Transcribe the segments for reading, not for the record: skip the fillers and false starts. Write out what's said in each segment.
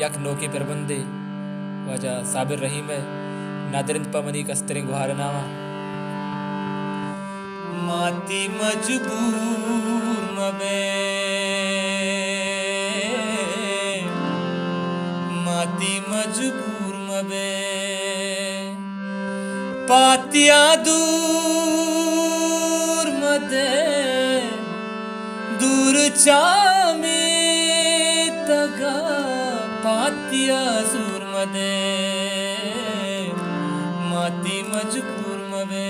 यक नोके प्रबंधे वजह साबिर रहीम है नादरिंद पमनी कस्तरिंग गुहारनामा माती मजबूर मबे माती मजबूर मबे पातिया दूर मदे दूर चामे तगा पातिया सूर मदे माती मजबूर मबे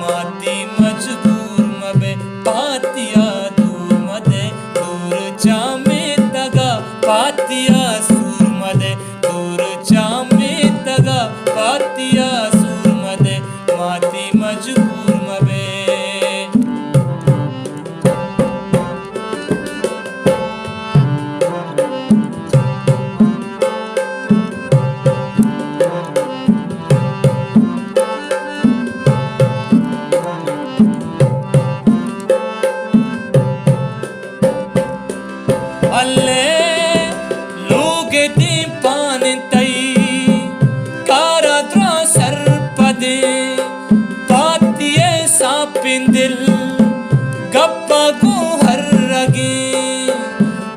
माती मजबूर मबे पातिया दूर मदे दूर चामे तगा पातिया सूर मदे दूर चामे तगा पातिया सूर मदे माती मजबूर मबे अल्ले लोग दी पान तई कारा द्रा सर पदे पातिये सापिन दिल गप्पा गो हर रगे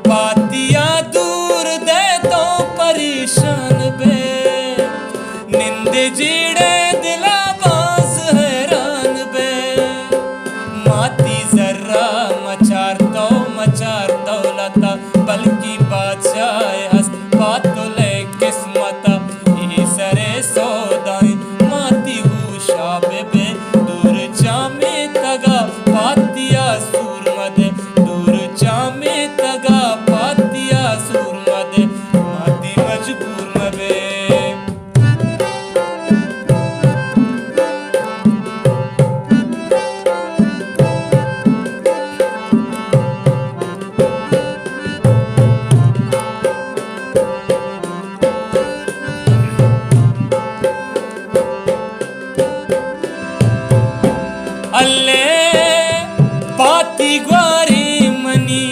पातिया दूर दे तो परेशान बे निंद जीड़े दिला बास हैरान बे माती जर्रा मचार तो लता बल्कि बादशाह हस बातो ले किस्मत ये सरे सौदाई माती हुशा बेबे दूर जामे तगा पातिया सूर मदे दूर जामे तगा पातिया सूर मदे माती मजबूर मबे अल्ले पाती ग्वारी मनी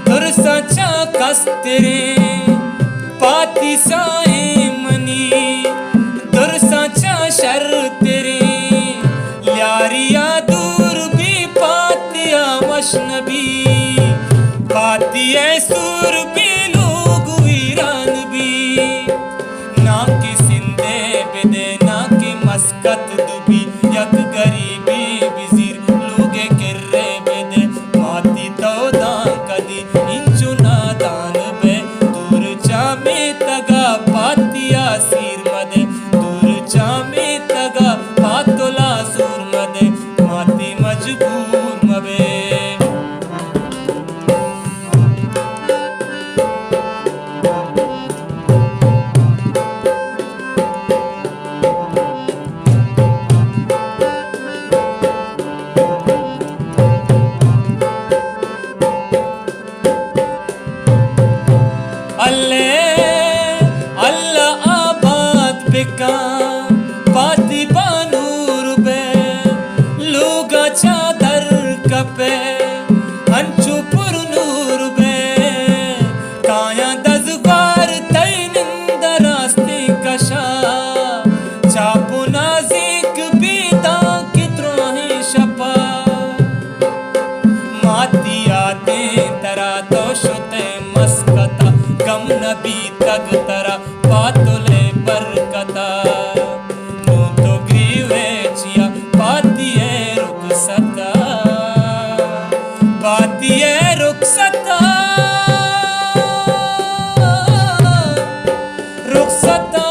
दुर सचा कस्तरे पाती साए मनी दुर सचा शर तेरे ल्यारिया दूर भी पातिया वशनबी पातिया सूर भी लोग वीरान भी ना के सिंधे बेदे ना के मस्कत दुबी यक गरीबी बिजीर लोगे किर्रे बेदे माती तो दान कदी इंचु नादान बे दूर जामे तगा पातिया सीर मदे दूर जामे तगा पातोला सूर मदे माती मजबूर मबे अल्लाह आबाद बिका पाती बानूर बे लोगा चादर कपे अंचु पुर नूर बे काया दजगार तई निंद रास्ते कशा चापु नाजिक बीता कित्रो ही शपा माती आते तरा तो शुते मस्कता गम नबी तग तरा पातुले बरकता नू तो ग्रीवे चिया पातिये रुखसता पातिये रुखसता रुखसता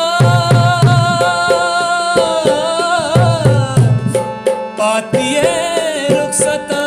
पातिये रुखसता